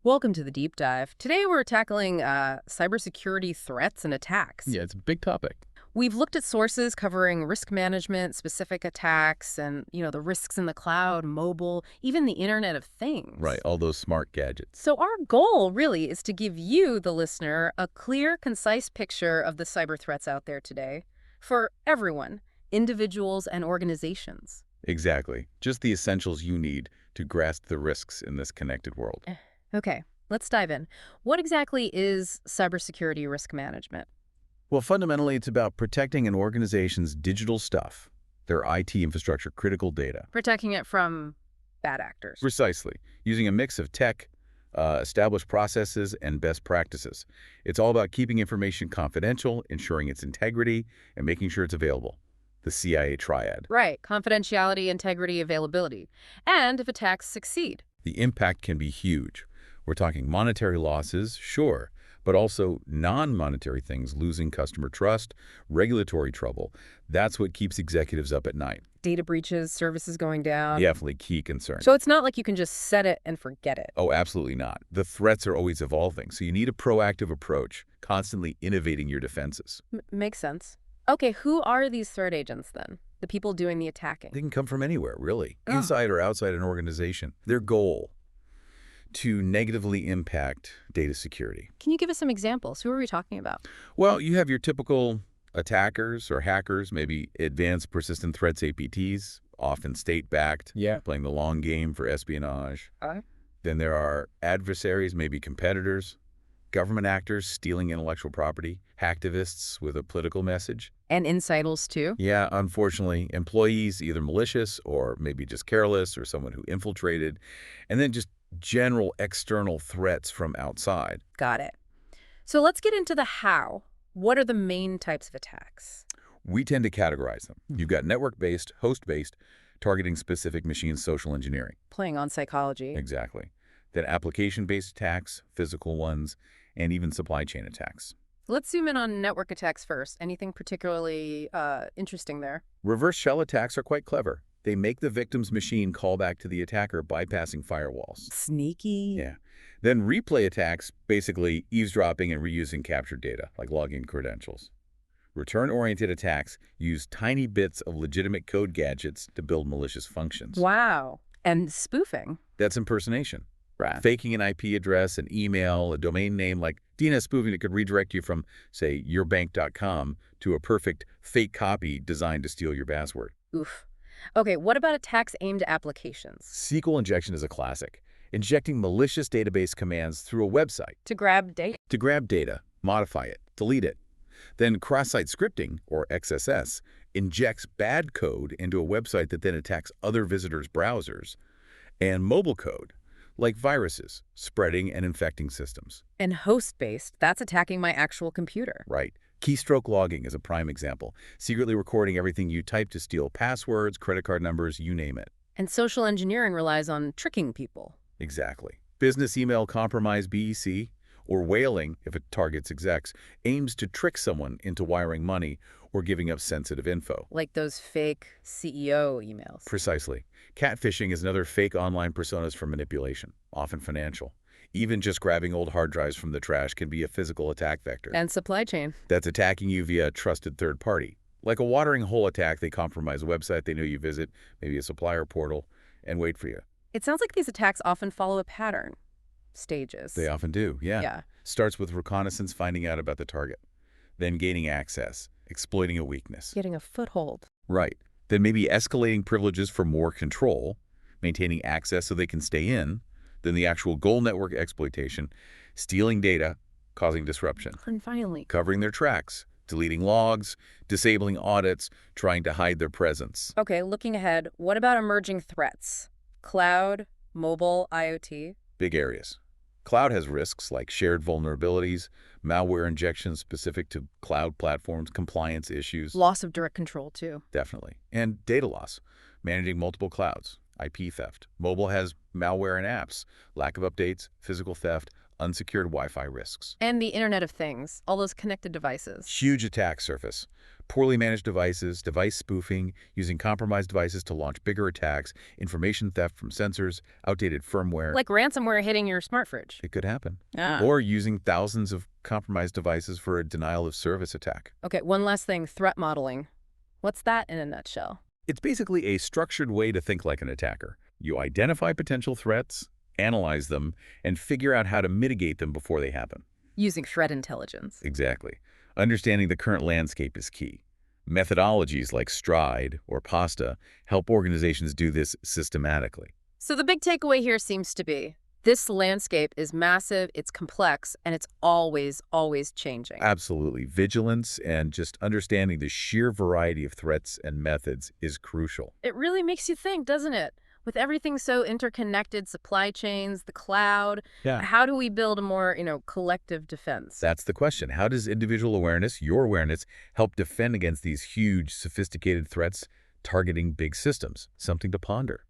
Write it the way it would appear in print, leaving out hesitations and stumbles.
Welcome to the deep dive. Today we're tackling cybersecurity threats and attacks. Yeah, it's a big topic. We've looked at sources covering risk management, specific attacks, and the risks in the cloud, mobile, even the Internet of Things. Right, all those smart gadgets. So our goal really is to give you, the listener, a clear, concise picture of the cyber threats out there today for everyone, individuals and organizations. Exactly. Just the essentials you need to grasp the risks in this connected world. Okay, let's dive in. What exactly is cybersecurity risk management? Well, fundamentally, it's about protecting an organization's digital stuff, their IT infrastructure, critical data. Protecting it from bad actors. Precisely. Using a mix of tech, established processes, and best practices. It's all about keeping information confidential, ensuring its integrity, and making sure it's available. The CIA triad. Right. Confidentiality, integrity, availability. And if attacks succeed. The impact can be huge. We're talking monetary losses, sure, but also non-monetary things, losing customer trust, regulatory trouble. That's what keeps executives up at night. Data breaches, services going down. Definitely key concern. So it's not like you can just set it and forget it. Oh, absolutely not. The threats are always evolving, so you need a proactive approach, constantly innovating your defenses. Makes sense. Okay, who are these threat agents then? The people doing the attacking? They can come from anywhere, really. Inside or outside an organization. Their goal, to negatively impact data security. Can you give us some examples? Who are we talking about? Well, you have your typical attackers or hackers, maybe advanced persistent threats APTs, often state-backed, playing the long game for espionage. Then there are adversaries, maybe competitors, government actors stealing intellectual property, hacktivists with a political message. And insiders too? Yeah, unfortunately, employees, either malicious or maybe just careless or someone who infiltrated, and then just general external threats from outside. Got it. So let's get into the how. What are the main types of attacks? We tend to categorize them. You've got network-based, host-based, targeting specific machines, social engineering. Playing on psychology. Exactly. Then application-based attacks, physical ones, and even supply chain attacks. Let's zoom in on network attacks first. Anything particularly interesting there? Reverse shell attacks are quite clever. They make the victim's machine call back to the attacker, bypassing firewalls. Sneaky. Yeah. Then replay attacks, basically eavesdropping and reusing captured data, like login credentials. Return-oriented attacks use tiny bits of legitimate code gadgets to build malicious functions. Wow. And spoofing. That's impersonation. Right. Faking an IP address, an email, a domain name like DNS spoofing that could redirect you from, say, yourbank.com to a perfect fake copy designed to steal your password. Oof. Okay, what about attacks aimed at applications? SQL injection is a classic. Injecting malicious database commands through a website. To grab data? To grab data, modify it, delete it. Then cross-site scripting, or XSS, injects bad code into a website that then attacks other visitors' browsers. And mobile code, like viruses, spreading and infecting systems. And host-based, that's attacking my actual computer. Right. Keystroke logging is a prime example, secretly recording everything you type to steal passwords, credit card numbers, you name it. And social engineering relies on tricking people. Exactly. Business email compromise, BEC, or whaling, if it targets execs, aims to trick someone into wiring money or giving up sensitive info. Like those fake CEO emails. Precisely. Catfishing is another fake online personas for manipulation, often financial. Even just grabbing old hard drives from the trash can be a physical attack vector. And supply chain. That's attacking you via a trusted third party. Like a watering hole attack, they compromise a website they know you visit, maybe a supplier portal, and wait for you. It sounds like these attacks often follow a pattern. Stages. They often do, yeah. Yeah. Starts with reconnaissance, finding out about the target. Then gaining access, exploiting a weakness. Getting a foothold. Right. Then maybe escalating privileges for more control, maintaining access so they can stay in. Then the actual goal network exploitation, stealing data, causing disruption. And finally, Covering their tracks, deleting logs, disabling audits, trying to hide their presence. okay, looking ahead, what about emerging threats? Cloud, mobile, IoT? Big areas. Cloud has risks like shared vulnerabilities, malware injections specific to cloud platforms, compliance issues. Loss of direct control, too. Definitely. And data loss, managing multiple clouds, IP theft. Mobile has malware in apps, lack of updates, physical theft, unsecured Wi-Fi risks. And the Internet of Things, all those connected devices. Huge attack surface. Poorly managed devices, device spoofing, using compromised devices to launch bigger attacks, information theft from sensors, outdated firmware. Like ransomware hitting your smart fridge. It could happen. Ah. Or using thousands of compromised devices for a denial of service attack. Okay, one last thing, threat modeling. What's that in a nutshell? It's basically a structured way to think like an attacker. You identify potential threats, analyze them, and figure out how to mitigate them before they happen. Using threat intelligence. Exactly. Understanding the current landscape is key. Methodologies like Stride or PASTA help organizations do this systematically. So the big takeaway here seems to be, this landscape is massive, it's complex, and it's always, always changing. Absolutely. Vigilance and just understanding the sheer variety of threats and methods is crucial. It really makes you think, doesn't it? With everything so interconnected, supply chains, the cloud, how do we build a more, collective defense? That's the question. How does individual awareness, your awareness, help defend against these huge, sophisticated threats targeting big systems? Something to ponder.